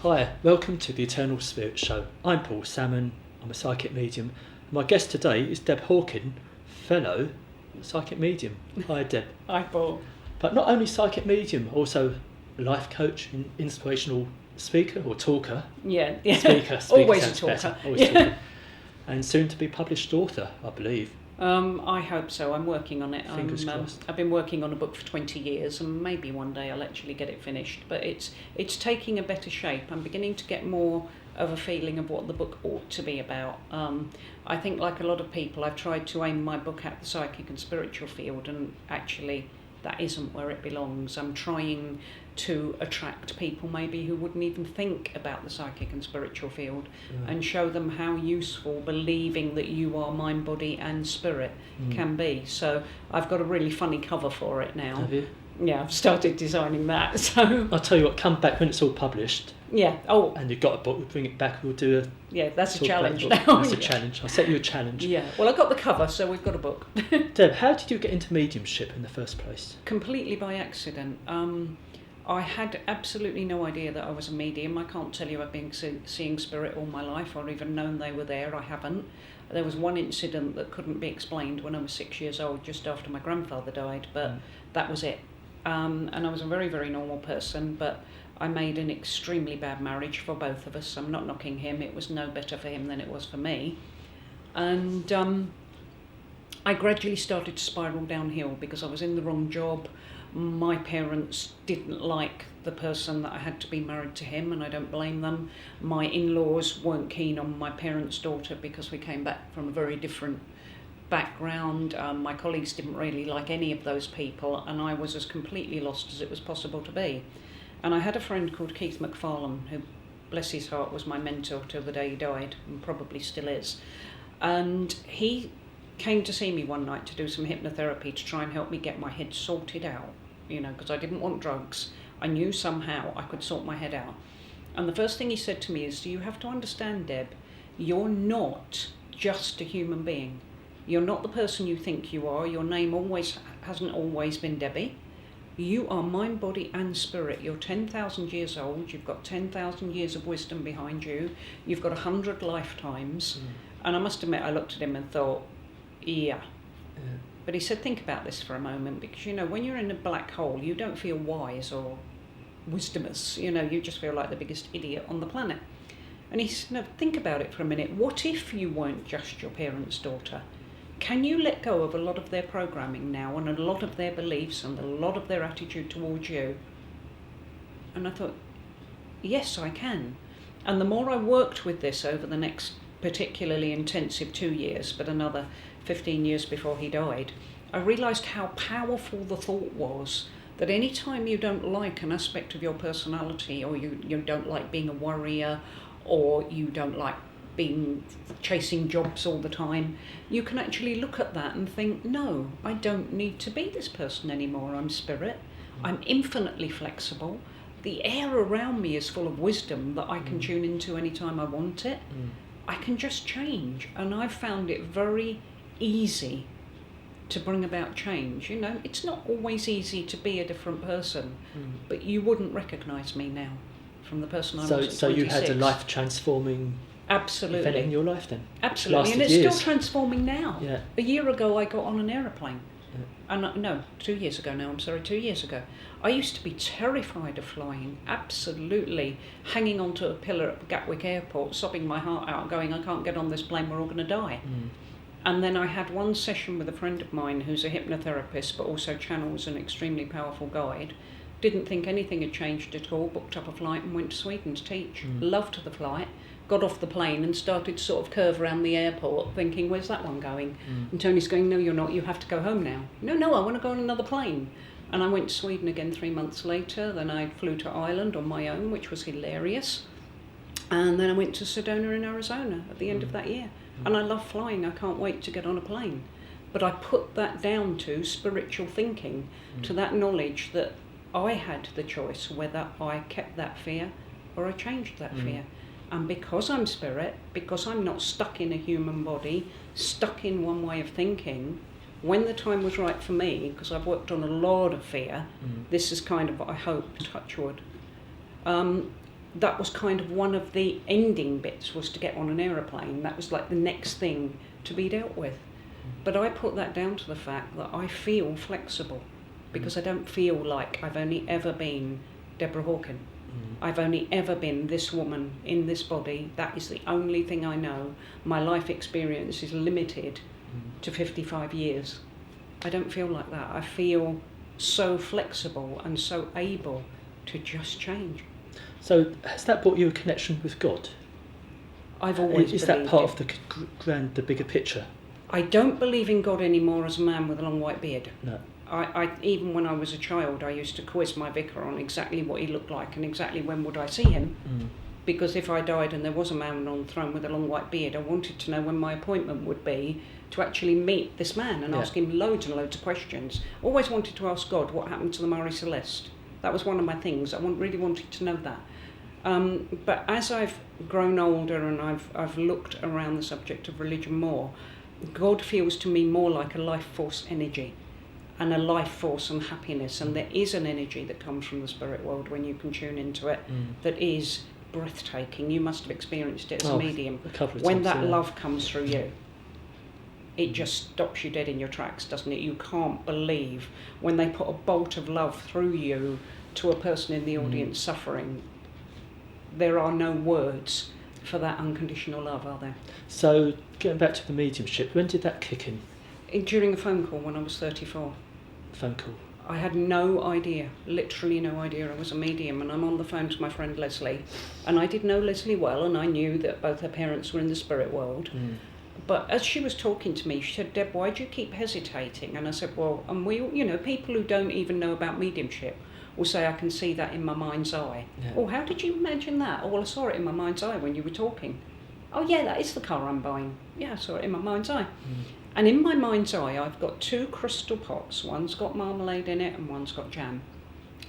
Hi, welcome to the Eternal Spirit Show. I'm Paul Salmon, I'm a psychic medium. My guest today is Deb Hawken, fellow psychic medium. Hi Deb. Hi Paul. But not only psychic medium, also life coach, inspirational speaker or talker. Yeah. Speaker Always a sounds talker. better. Always talker. And soon to be published author, I believe. I hope so. I'm working on it. Fingers crossed. I've been working on a book for 20 years and maybe one day I'll actually get it finished. But it's taking a better shape. I'm beginning to get more of a feeling of what the book ought to be about. I think, like a lot of people, I've tried to aim my book at the psychic and spiritual field, and actually that isn't where it belongs. I'm trying to attract people maybe who wouldn't even think about the psychic and spiritual field, and show them how useful believing that you are mind, body and spirit can be. So I've got a really funny cover for it now. Have you? Yeah, I've started designing that. So I'll tell you what, come back when it's all published. Yeah. Oh. And you've got a book, we'll bring it back, we'll do a... Yeah, that's a challenge now. That's a challenge. I'll set you a challenge. Yeah. Well, I got the cover, so we've got a book. Deb, how did you get into mediumship in the first place? Completely by accident. I had absolutely no idea that I was a medium. I can't tell you I've been seeing spirit all my life or even known they were there. I haven't. There was one incident that couldn't be explained when I was 6 years old, just after my grandfather died, but that was it. And I was a very, very normal person, but I made an extremely bad marriage for both of us. I'm not knocking him. It was no better for him than it was for me. And I gradually started to spiral downhill because I was in the wrong job. My parents didn't like the person that I had to be married to him, and I don't blame them. My in-laws weren't keen on my parents' daughter because we came back from a very different background. My colleagues didn't really like any of those people, and I was as completely lost as it was possible to be. And I had a friend called Keith McFarlane, who, bless his heart, was my mentor till the day he died, and probably still is. And he came to see me one night to do some hypnotherapy to try and help me get my head sorted out, because I didn't want drugs. I knew somehow I could sort my head out. And the first thing he said to me is, you have to understand, Deb, you're not just a human being. You're not the person you think you are. Your name hasn't always been Debbie. You are mind, body and spirit. You're 10,000 years old. You've got 10,000 years of wisdom behind you. You've got 100 lifetimes. And I must admit, I looked at him and thought, yeah. But he said, think about this for a moment, because, when you're in a black hole, you don't feel wise or wisdomous. You just feel like the biggest idiot on the planet. And he said, no, think about it for a minute. What if you weren't just your parents' daughter? Can you let go of a lot of their programming now and a lot of their beliefs and a lot of their attitude towards you? And I thought, yes, I can. And the more I worked with this over the next particularly intensive 2 years, but another 15 years before he died, I realised how powerful the thought was that any time you don't like an aspect of your personality, or you don't like being a worrier, or you don't like chasing jobs all the time, you can actually look at that and think, no, I don't need to be this person anymore. I'm spirit. I'm infinitely flexible. The air around me is full of wisdom that I can tune into anytime I want it. I can just change, and I've found it very easy to bring about change. It's not always easy to be a different person, but you wouldn't recognise me now from the person I was at 26. So you had a life transforming event in your life then? Absolutely, and it's still transforming now. Yeah. A year ago I got on an aeroplane. And 2 years ago now, 2 years ago. I used to be terrified of flying, absolutely hanging onto a pillar at Gatwick Airport, sobbing my heart out, going, I can't get on this plane, we're all going to die. And then I had one session with a friend of mine who's a hypnotherapist, but also channels an extremely powerful guide. Didn't think anything had changed at all, booked up a flight and went to Sweden to teach. Loved the flight. Got off the plane and started to sort of curve around the airport thinking, where's that one going? And Tony's going, no, you're not, you have to go home now. No, I want to go on another plane. And I went to Sweden again 3 months later. Then I flew to Ireland on my own, which was hilarious. And then I went to Sedona in Arizona at the end of that year. And I love flying. I can't wait to get on a plane. But I put that down to spiritual thinking, to that knowledge that I had the choice whether I kept that fear or I changed that fear. And because I'm spirit, because I'm not stuck in a human body, stuck in one way of thinking, when the time was right for me, because I've worked on a lot of fear, this is kind of what I hope, touch wood, that was kind of one of the ending bits, was to get on an aeroplane. That was like the next thing to be dealt with. But I put that down to the fact that I feel flexible, because I don't feel like I've only ever been Deborah Hawken. I've only ever been this woman in this body. That is the only thing I know. My life experience is limited to 55 years. I don't feel like that. I feel so flexible and so able to just change. So has that brought you a connection with God? I've always Is that believed part it. of the the bigger picture? I don't believe in God anymore as a man with a long white beard. No. I even when I was a child, I used to quiz my vicar on exactly what he looked like and exactly when would I see him. Because if I died and there was a man on the throne with a long white beard, I wanted to know when my appointment would be to actually meet this man and ask him loads and loads of questions. Always wanted to ask God what happened to the Marie Celeste. That was one of my things. I really wanted to know that. But as I've grown older and I've looked around the subject of religion more, God feels to me more like a life force energy, and a life force and happiness. And there is an energy that comes from the spirit world when you can tune into it that is breathtaking. You must have experienced it as a medium. A couple of when times, that love comes through you, it just stops you dead in your tracks, doesn't it? You can't believe when they put a bolt of love through you to a person in the audience suffering. There are no words for that unconditional love, are there? So getting back to the mediumship, when did that kick in? During a phone call when I was 34. Phone call. I had no idea, literally no idea I was a medium, and I'm on the phone to my friend Leslie, and I did know Leslie well, and I knew that both her parents were in the spirit world. But as she was talking to me, she said, "Deb, why do you keep hesitating?" And I said, "Well, and we, people who don't even know about mediumship will say, I can see that in my mind's eye." Yeah. "Oh, how did you imagine that?" "Oh, well, I saw it in my mind's eye when you were talking." "Oh, yeah, that is the car I'm buying." "Yeah, I saw it in my mind's eye." And in my mind's eye, I've got two crystal pots. One's got marmalade in it and one's got jam.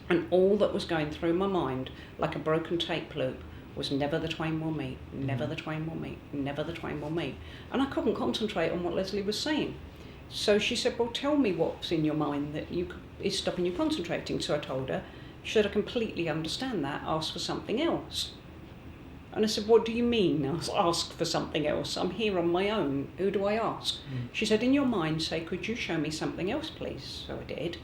And all that was going through my mind, like a broken tape loop, was never the twain will meet, never the twain will meet, never the twain will meet. And I couldn't concentrate on what Leslie was saying. So she said, "Well, tell me what's in your mind that is stopping you concentrating." So I told her. She said, "I completely understand that, ask for something else." And I said, "What do you mean, ask for something else? I'm here on my own. Who do I ask?" She said, "In your mind, say, could you show me something else, please?" So I did.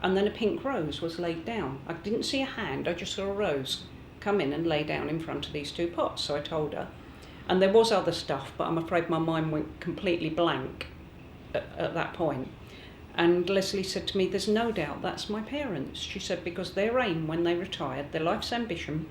And then a pink rose was laid down. I didn't see a hand, I just saw a rose come in and lay down in front of these two pots. So I told her. And there was other stuff, but I'm afraid my mind went completely blank at that point. And Leslie said to me, "There's no doubt that's my parents." She said, "Because their aim when they retired, their life's ambition,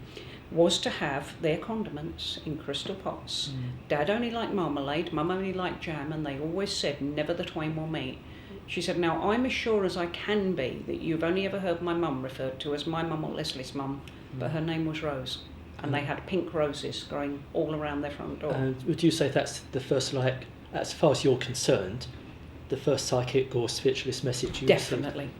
was to have their condiments in crystal pots. Dad only liked marmalade, Mum only liked jam, and they always said never the twain will meet." She said, "Now I'm as sure as I can be that you've only ever heard my mum referred to as my mum or Leslie's mum, but her name was Rose, and they had pink roses growing all around their front door." Would you say that's the first, as far as you're concerned, the first psychic or spiritualist message you received? Definitely.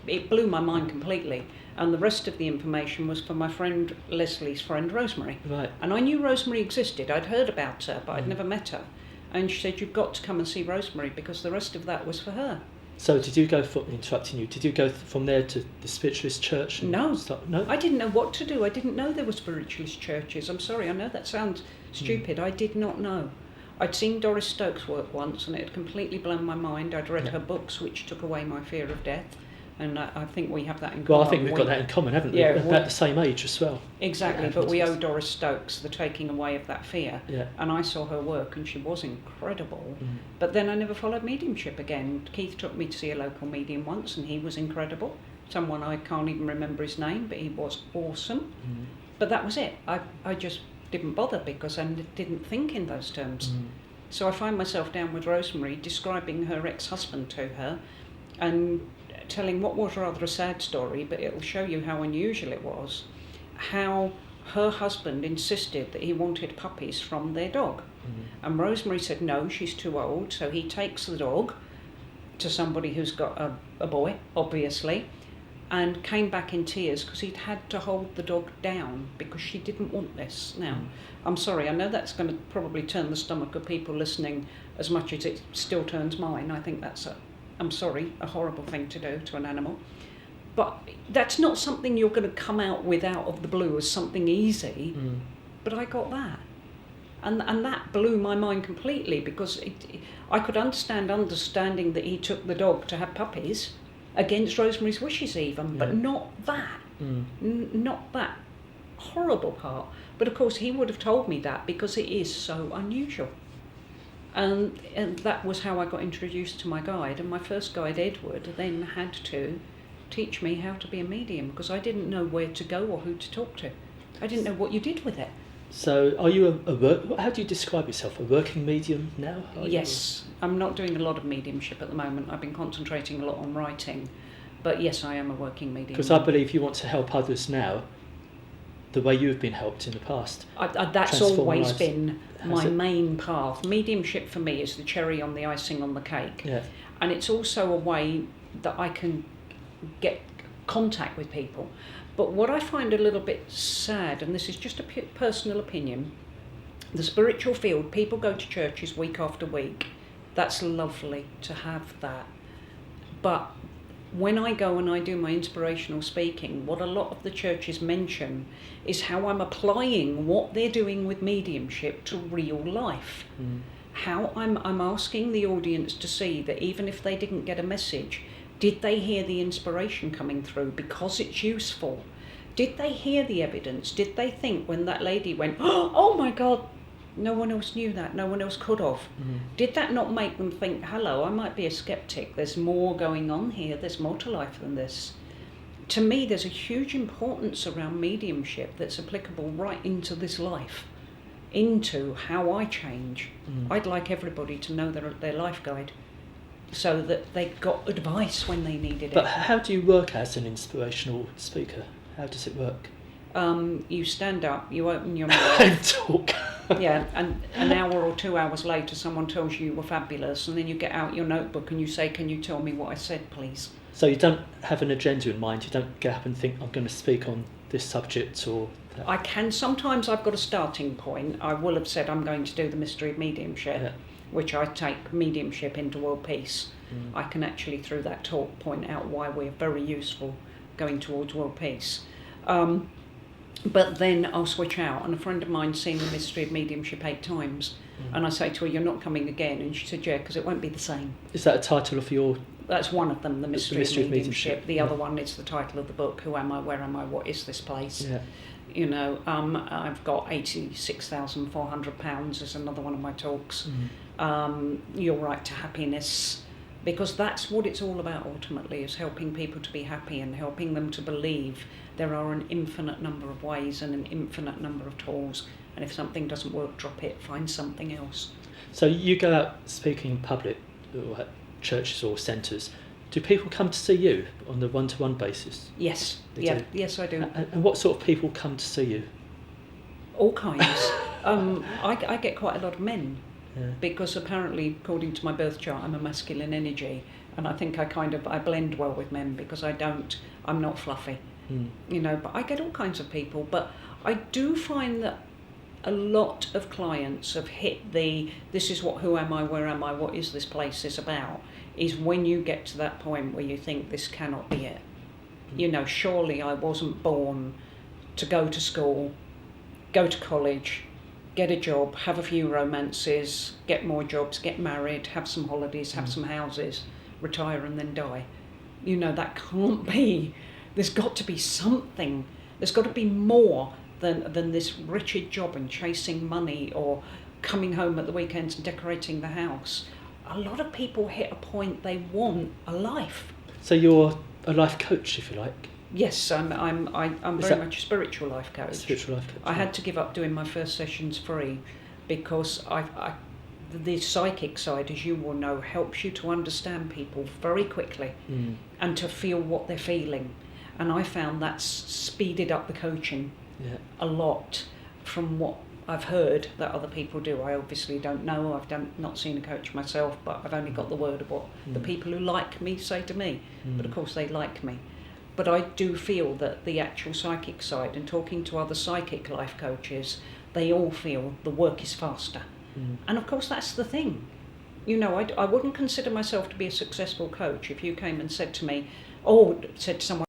It blew my mind completely. And the rest of the information was for my friend Leslie's friend Rosemary. Right. And I knew Rosemary existed. I'd heard about her, but I'd never met her. And she said, "You've got to come and see Rosemary," because the rest of that was for her. So did you go, interrupting you, did you go from there to the spiritualist church? No. No? I didn't know what to do. I didn't know there were spiritualist churches. I'm sorry, I know that sounds stupid. I did not know. I'd seen Doris Stokes' work once, and it had completely blown my mind. I'd read her books, which took away my fear of death. And I think we have that in common. Well, I think we've got that in common, haven't we? Yeah, About the same age as well. Exactly, but we owe Doris Stokes the taking away of that fear. Yeah. And I saw her work, and she was incredible. But then I never followed mediumship again. Keith took me to see a local medium once, and he was incredible. Someone I can't even remember his name, but he was awesome. But that was it. I just didn't bother because I didn't think in those terms. So I find myself down with Rosemary describing her ex-husband to her and telling what was rather a sad story, but it'll show you how unusual it was, how her husband insisted that he wanted puppies from their dog. And Rosemary said, "No, she's too old." So he takes the dog to somebody who's got a boy, obviously, and came back in tears because he'd had to hold the dog down because she didn't want this. Now, I'm sorry, I know that's going to probably turn the stomach of people listening as much as it still turns mine. I think that's a horrible thing to do to an animal. But that's not something you're going to come out with out of the blue as something easy. But I got that. And that blew my mind completely, because I could understanding that he took the dog to have puppies against Rosemary's wishes even, but not that. Not that horrible part. But of course he would have told me that because it is so unusual. And that was how I got introduced to my guide. And my first guide, Edward, then had to teach me how to be a medium, because I didn't know where to go or who to talk to. I didn't know what you did with it. So are you how do you describe yourself? A working medium now? Yes, I'm not doing a lot of mediumship at the moment. I've been concentrating a lot on writing. But yes, I am a working medium. Because I believe you want to help others now the way you've been helped in the past. That's always been my main path. Mediumship for me is the cherry on the icing on the cake. Yeah. And it's also a way that I can get contact with people. But what I find a little bit sad, and this is just a personal opinion, the spiritual field, people go to churches week after week. That's lovely to have that. But when I go and I do my inspirational speaking, what a lot of the churches mention is how I'm applying what they're doing with mediumship to real life. How I'm asking the audience to see that even if they didn't get a message, did they hear the inspiration coming through because it's useful? Did they hear the evidence? Did they think when that lady went, oh my God, no one else knew that, no one else could have? Did that not make them think, hello, I might be a skeptic, there's more going on here, there's more to life than this? To me, there's a huge importance around mediumship that's applicable right into this life, into how I change. I'd like everybody to know their life guide, so that they got advice when they needed it. But how do you work as an inspirational speaker? How does it work? You stand up, you open your mouth. And talk. Yeah, and an hour or 2 hours later someone tells you were fabulous, and then you get out your notebook and you say, can you tell me what I said, please? So you don't have an agenda in mind, you don't get up and think, I'm going to speak on this subject or that. I can, sometimes I've got a starting point. I will have said I'm going to do the mystery of mediumship, which I take mediumship into world peace. I can actually, through that talk, point out why we're very useful going towards world peace. But then I'll switch out, and a friend of mine's seen the mystery of mediumship 8 times, and I say to her, you're not coming again? And she said, yeah, because it won't be the same. Is that a title of your... That's one of them, the mystery of mediumship. The other one is the title of the book, Who Am I, Where Am I, What Is This Place? Yeah. You know, I've got £86,400 is another one of my talks. Your Right to Happiness, because that's what it's all about ultimately, is helping people to be happy and helping them to believe there are an infinite number of ways and an infinite number of tools, and if something doesn't work, drop it, find something else. So you go out speaking in public, or at churches or centres. Do people come to see you on the one-to-one basis? Yes, yes I do. And what sort of people come to see you? All kinds. I get quite a lot of men. Because apparently, according to my birth chart, I'm a masculine energy, and I think I blend well with men because I'm not fluffy, you know, but I get all kinds of people. But I do find that a lot of clients have hit this is what Who Am I, Where Am I, What Is This Place is about, is when you get to that point where you think this cannot be it. You know, surely I wasn't born to go to school, go to college, get a job, have a few romances, get more jobs, get married, have some holidays, have some houses, retire and then die. You know, that can't be. There's got to be something. There's got to be more than this wretched job and chasing money or coming home at the weekends and decorating the house. A lot of people hit a point they want a life. So you're a life coach, if you like? Yes, I'm very much a spiritual life coach. Spiritual life coach. I had to give up doing my first sessions free because the psychic side, as you will know, helps you to understand people very quickly and to feel what they're feeling. And I found that's speeded up the coaching a lot from what I've heard that other people do. I obviously don't know. I've not seen a coach myself, but I've only got the word of what the people who like me say to me. But of course they like me. But I do feel that the actual psychic side, and talking to other psychic life coaches, they all feel the work is faster. And of course that's the thing. You know, I wouldn't consider myself to be a successful coach if you came and said to me, said to someone,